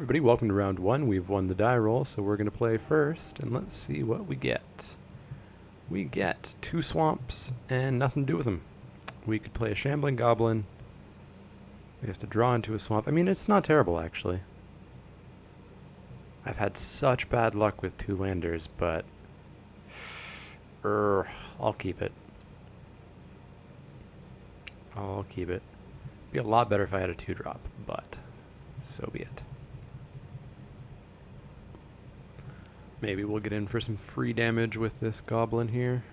everybody, welcome to round one. We've won the die roll, so we're going to play first, and let's see what we get. We get 2 swamps and nothing to do with them. We could play a shambling goblin. We have to draw into a swamp. I mean, it's not terrible, actually. I've had such bad luck with 2 landers, but I'll keep it. I'll keep it. Be a lot better if I had a 2-drop, but so be it. Maybe we'll get in for some free damage with this goblin here.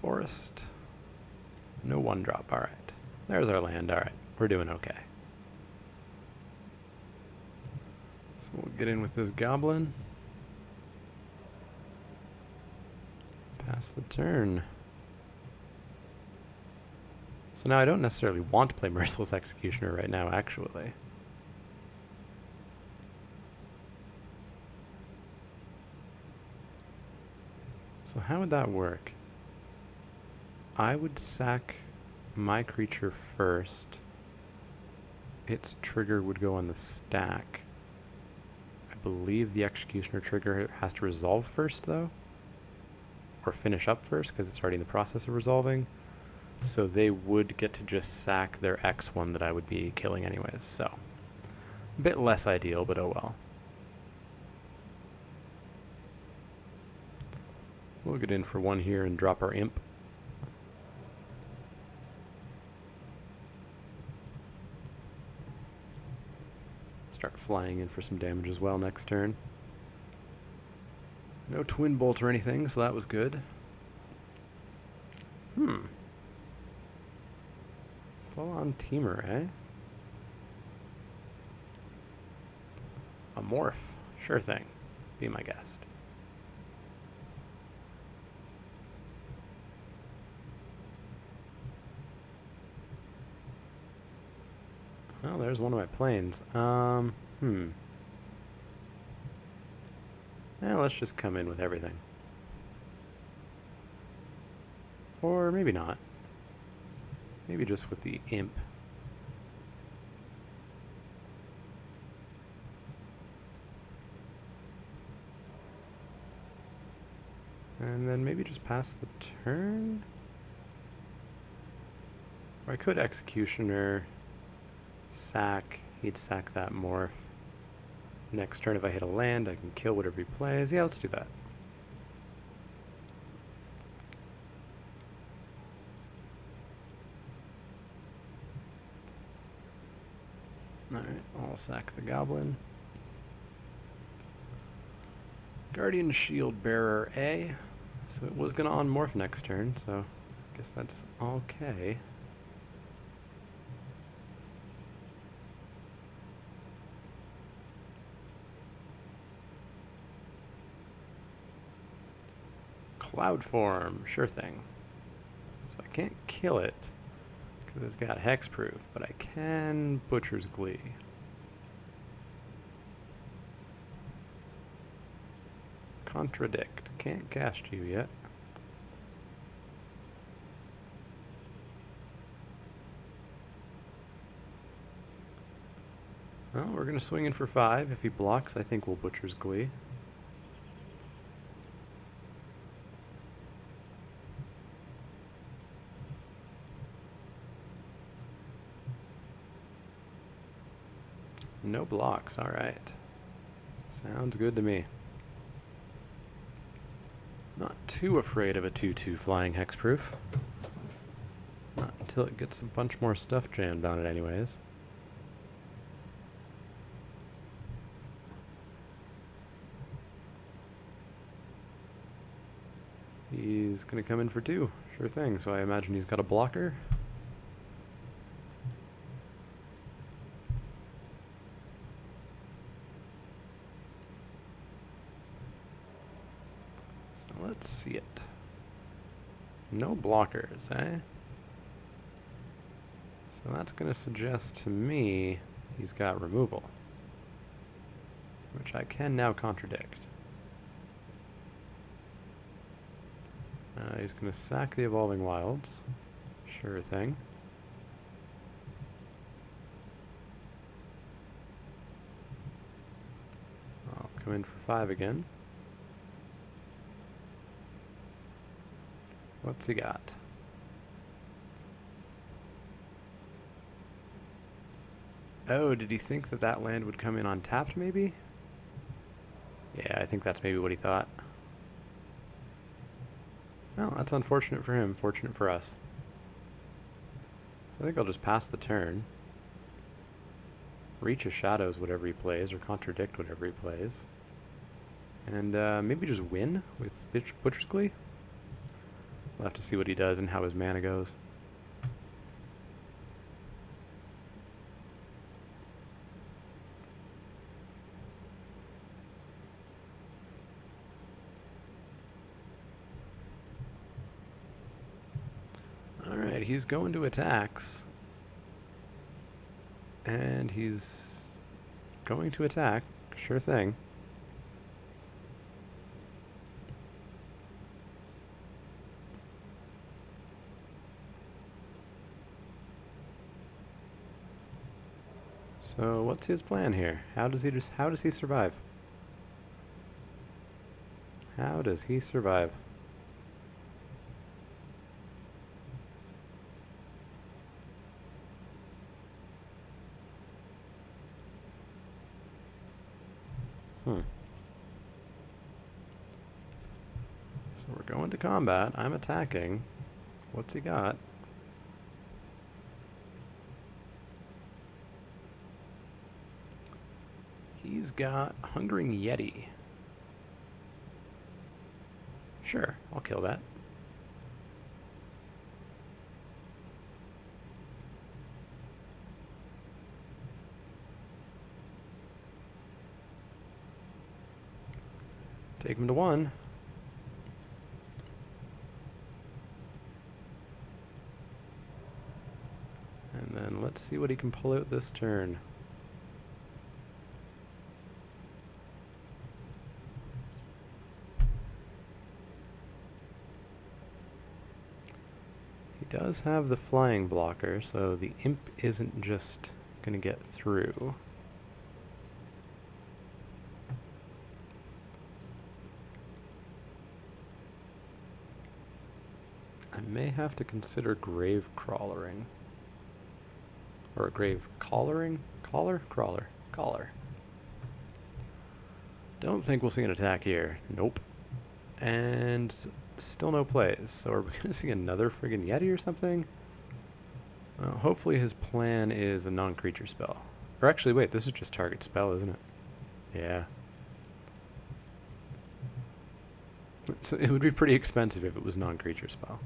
Forest. No 1-drop. Alright. There's our land. Alright. We're doing okay. So we'll get in with this goblin. Pass the turn. So now I don't necessarily want to play Merciless Executioner right now, actually. So how would that work? I would sack my creature first. Its trigger would go on the stack. I believe the Executioner trigger has to resolve first, though. Or finish up first, because it's already in the process of resolving. So they would get to just sack their X1 that I would be killing anyways, so. A bit less ideal, but oh well. We'll get in for 1 here and drop our imp. Start flying in for some damage as well next turn. No twin bolt or anything, so that was good. Full-on teamer, eh? A morph. Sure thing. Be my guest. Well, there's one of my planes. Yeah, let's just come in with everything. Or maybe not. Maybe just with the imp. And then maybe just pass the turn? Or I could Executioner, sack, he'd sack that morph. Next turn if I hit a land, I can kill whatever he plays. Yeah, let's do that. Alright, I'll sack the goblin. Guardian Shield Bearer A. So it was going to on-morph next turn, so I guess that's okay. Cloud Form, sure thing. So I can't kill it. It's got hexproof, but I can Butcher's Glee. Contradict. Can't cast you yet. Well, we're going to swing in for 5. If he blocks, I think we'll Butcher's Glee. No blocks, alright. Sounds good to me. Not too afraid of a 2/2 flying hexproof. Not until it gets a bunch more stuff jammed on it anyways. He's gonna come in for 2. Sure thing, so I imagine he's got a blocker. Let's see it. No blockers, eh? So that's going to suggest to me he's got removal, which I can now contradict. He's going to sack the Evolving Wilds. Sure thing. I'll come in for 5 again. What's he got? Oh, did he think that that land would come in untapped, maybe? Yeah, I think that's maybe what he thought. Well, that's unfortunate for him, fortunate for us. So I think I'll just pass the turn. Reach of Shadows whatever he plays, or contradict whatever he plays. And maybe just win with Butcher's Glee? We'll have to see what he does and how his mana goes. Alright, he's going to attacks. And he's going to attack. Sure thing. So what's his plan here? How does he survive? How does he survive? So we're going to combat. I'm attacking. What's he got? He's got Hungering Yeti. Sure, I'll kill that. Take him to 1. And then let's see what he can pull out this turn. He does have the flying blocker, so the imp isn't just gonna get through. I may have to consider grave crawlering. Or grave collaring? Crawler. Don't think we'll see an attack here. Nope. And still no plays. So are we going to see another friggin' Yeti or something? Well, hopefully his plan is a non-creature spell. Or actually, wait, this is just target spell, isn't it? Yeah. So it would be pretty expensive if it was non-creature spell.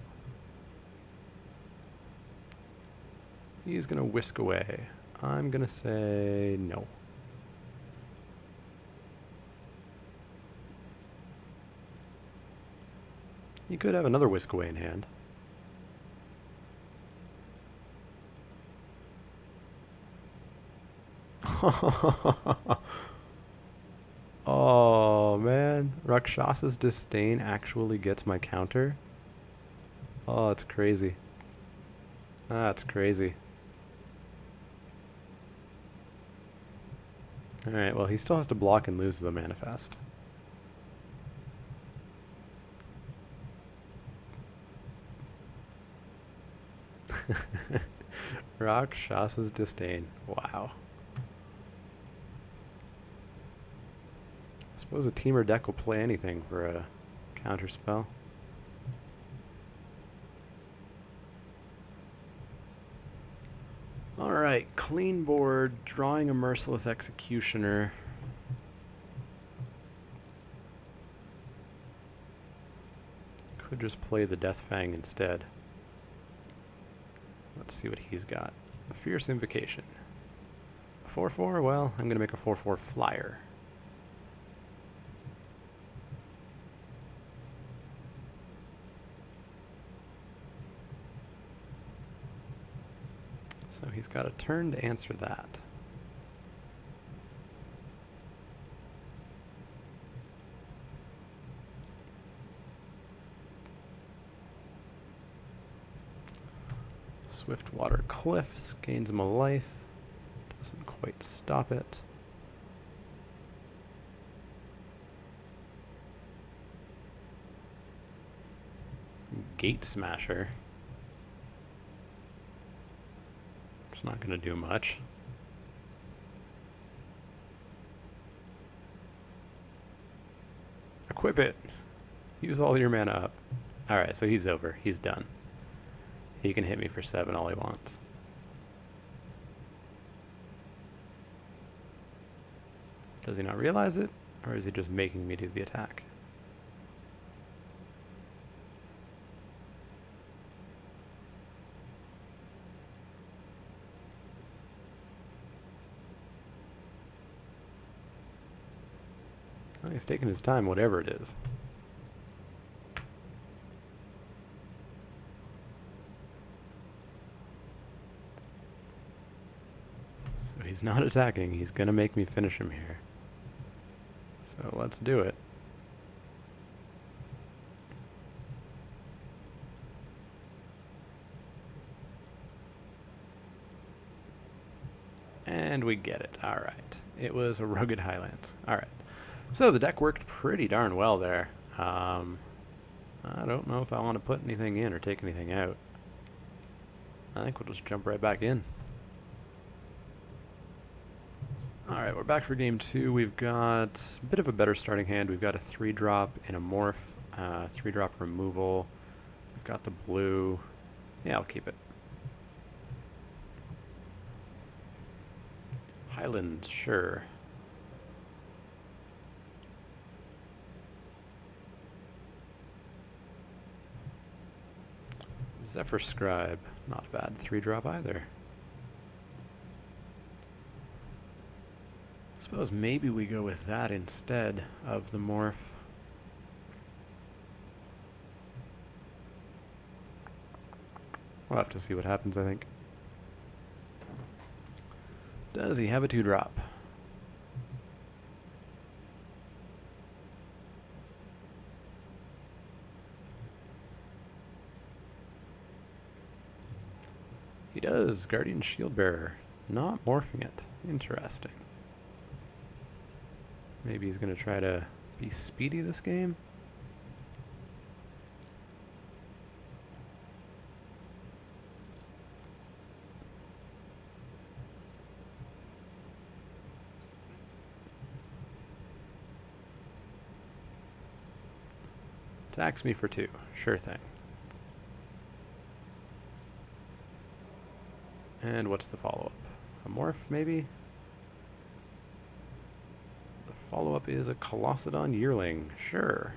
He's going to whisk away. I'm going to say no. He could have another whisk away in hand. Oh man, Rakshasa's Disdain actually gets my counter. Oh, it's crazy. That's crazy. Alright, well he still has to block and lose the manifest. Rakshasa's Disdain. Wow. I suppose a team or deck will play anything for a counter spell. Alright, clean board, drawing a Merciless Executioner. Could just play the Death Fang instead. Let's see what he's got. A Fierce Invocation. A 4-4? Well, I'm going to make a 4-4 flyer. So he's got a turn to answer that. Swiftwater Cliffs gains him a life. Doesn't quite stop it. Gate Smasher. It's not going to do much. Equip it. Use all your mana up. Alright, so he's over. He's done. He can hit me for 7 all he wants. Does he not realize it? Or is he just making me do the attack? Well, he's taking his time, whatever it is. So he's not attacking. He's going to make me finish him here. So let's do it. And we get it. Alright. It was a Rugged Highlands. Alright. So the deck worked pretty darn well there. I don't know if I want to put anything in or take anything out. I think we'll just jump right back in. Alright, we're back for game 2. We've got a bit of a better starting hand. We've got a 3-drop in a morph, 3-drop removal. We've got the blue. Yeah, I'll keep it. Highlands, sure. Zephyr Scribe, not a bad 3-drop either. Suppose maybe we go with that instead of the morph. We'll have to see what happens, I think. Does he have a 2-drop? He does. Guardian Shield Bearer. Not morphing it. Interesting. Maybe he's going to try to be speedy this game? Attacks me for 2. Sure thing. And what's the follow-up? A morph, maybe? The follow-up is a Colossedon Yearling. Sure.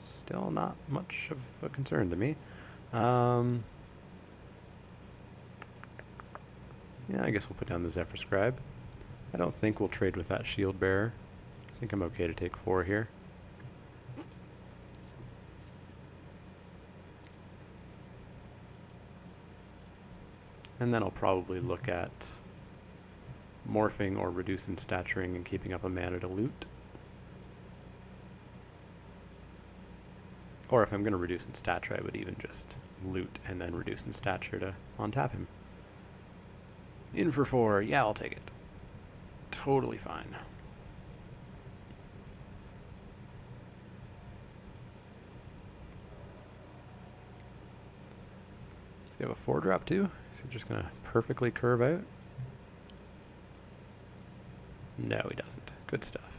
Still not much of a concern to me. Yeah, I guess we'll put down the Zephyr Scribe. I don't think we'll trade with that Shield Bearer. I think I'm okay to take 4 here. And then I'll probably look at morphing or reducing staturing and keeping up a mana to loot. Or if I'm going to reduce in stature, I would even just loot and then reduce in stature to on-tap him. In for 4. Yeah, I'll take it. Totally fine. Does he have a 4-drop too? Is he just going to perfectly curve out? No, he doesn't. Good stuff.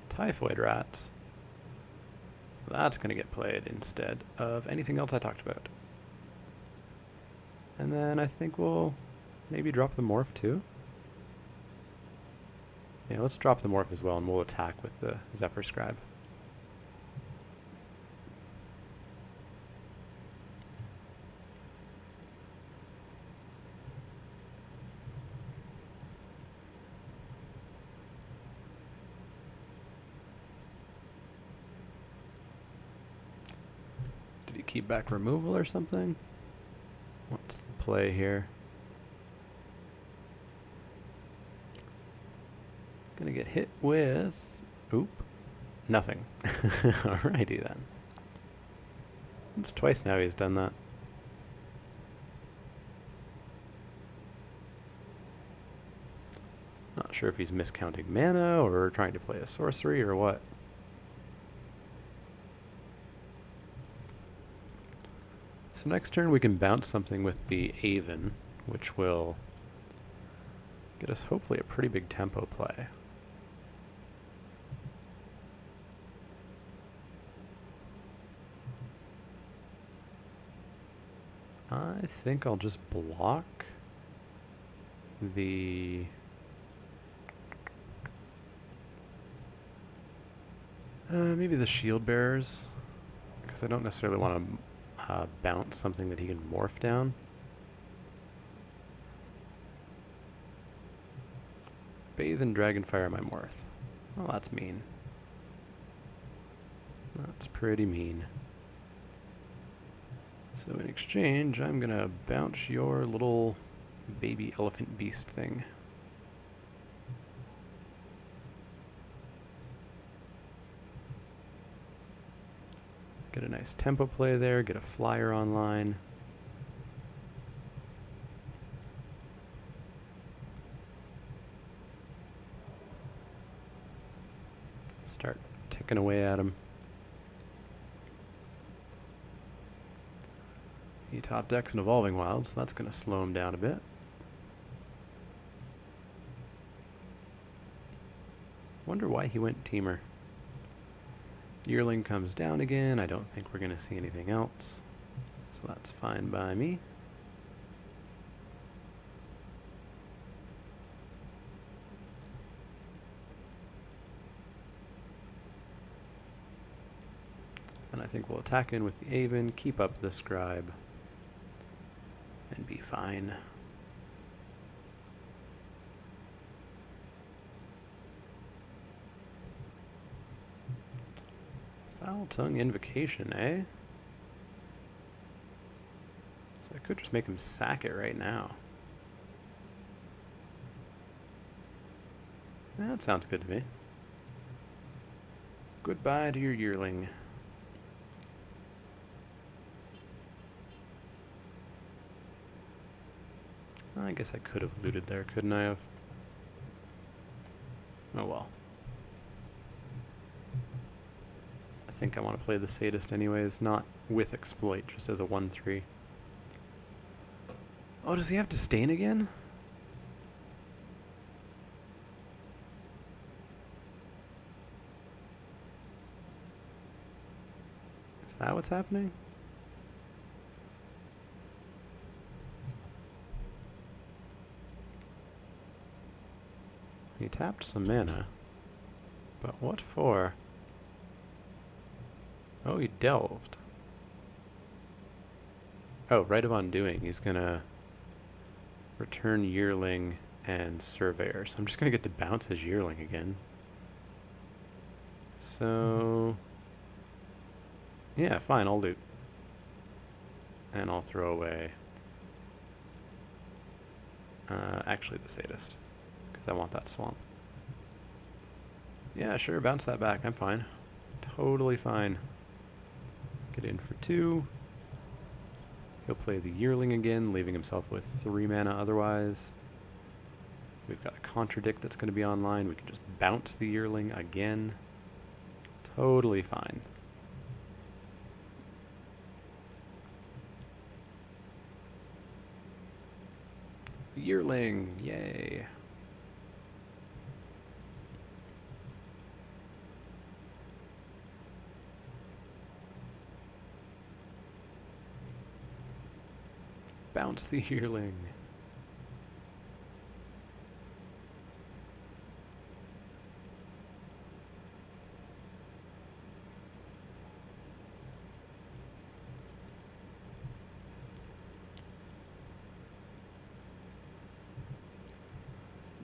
Typhoid Rats. That's going to get played instead of anything else I talked about. And then I think we'll maybe drop the morph too. Yeah, let's drop the morph as well and we'll attack with the Zephyr Scribe. Did he keep back removal or something? What's the play here? Gonna get hit with... Oop. Nothing. Alrighty then. It's twice now he's done that. sure if he's miscounting mana or trying to play a sorcery or what. So next turn we can bounce something with the Aven, which will get us hopefully a pretty big tempo play. I think I'll just block the... maybe the Shield Bearers, because I don't necessarily want to bounce something that he can morph down. Bathe in Dragonfire my morph. Well, that's mean. That's pretty mean. So in exchange, I'm gonna bounce your little baby elephant beast thing. Get a nice tempo play there, get a flyer online. Start ticking away at him. He top decks an Evolving Wilds, so that's going to slow him down a bit. Wonder why he went Teamer. Yearling comes down again. I don't think we're going to see anything else, so that's fine by me. And I think we'll attack in with the Aven, keep up the Scribe, and be fine. Foul Tongue Invocation, eh? So I could just make him sack it right now. Yeah, that sounds good to me. Goodbye to your Yearling. I guess I could have looted there, couldn't I have? Oh well. I think I want to play the Sadist anyways, not with Exploit, just as a 1/3. Oh, does he have Disdain again? Is that what's happening? He tapped some mana, but what for? Oh, he delved. Oh, Rite of Undoing. He's gonna return Yearling and Surveyor, so I'm just gonna get to bounce his Yearling again. So, yeah, fine, I'll loot. And I'll throw away, actually the Sadist, because I want that swamp. Yeah, sure, bounce that back, I'm fine. Totally fine. Get in for 2. He'll play the Yearling again, leaving himself with 3 mana otherwise. We've got a Contradict that's going to be online. We can just bounce the Yearling again. Totally fine. Yearling, yay. Bounce the Yearling.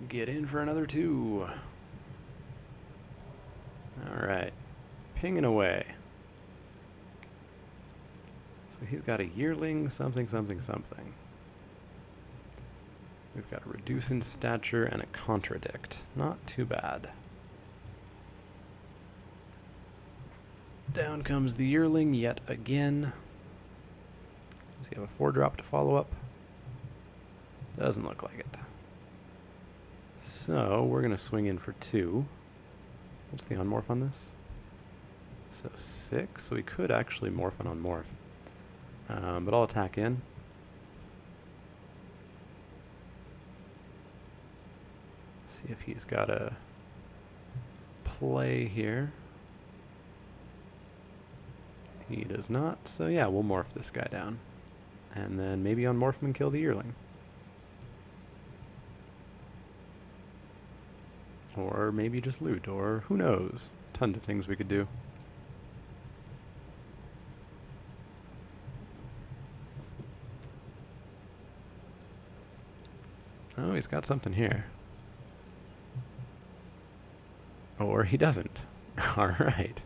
Get in for another 2. Alright. Pinging away. So he's got a Yearling, something, something, something. We've got a Reduce in Stature and a Contradict. Not too bad. Down comes the Yearling yet again. Does he have a 4-drop to follow up? Doesn't look like it. So we're going to swing in for 2. What's the unmorph on this? So 6. So we could actually morph on unmorph. But I'll attack in. See if he's got a play here. He does not. So yeah, we'll morph this guy down. And then maybe unmorph him and kill the yearling. Or maybe just loot, or who knows. Tons of things we could do. Oh, he's got something here. Or he doesn't. Alright.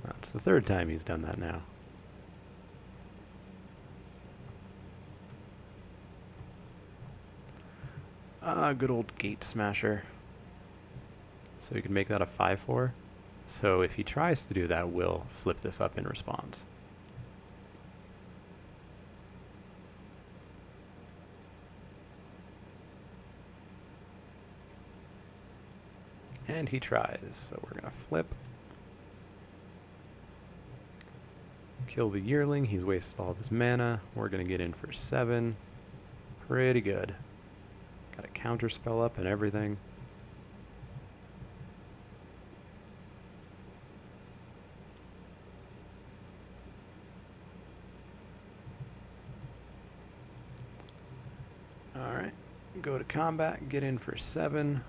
That's the 3rd time he's done that now. Good old gate smasher. So we can make that a 5/4. So if he tries to do that, we'll flip this up in response. And he tries, so we're going to flip. Kill the yearling, he's wasted all of his mana. We're going to get in for 7. Pretty good. Got a counter spell up and everything. Alright, go to combat, get in for 7.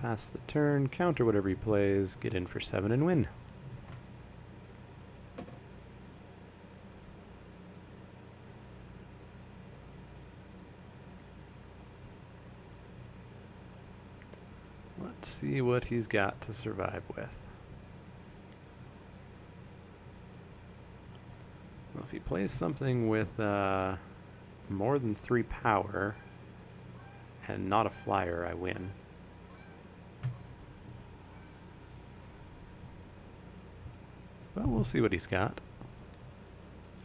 Pass the turn, counter whatever he plays, get in for 7 and win. Let's see what he's got to survive with. Well, if he plays something with more than 3 power and not a flyer, I win. But we'll see what he's got.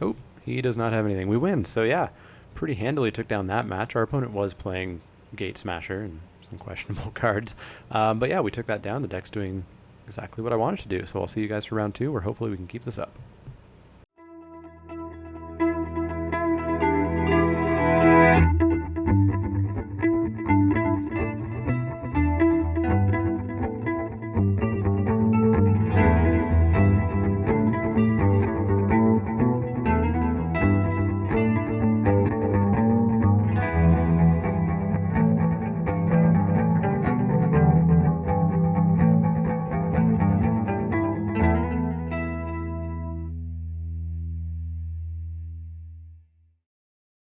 Oh, he does not have anything. We win. So yeah, pretty handily took down that match. Our opponent was playing Gate Smasher and some questionable cards. But yeah, we took that down. The deck's doing exactly what I wanted to do. So I'll see you guys for round 2, where hopefully we can keep this up.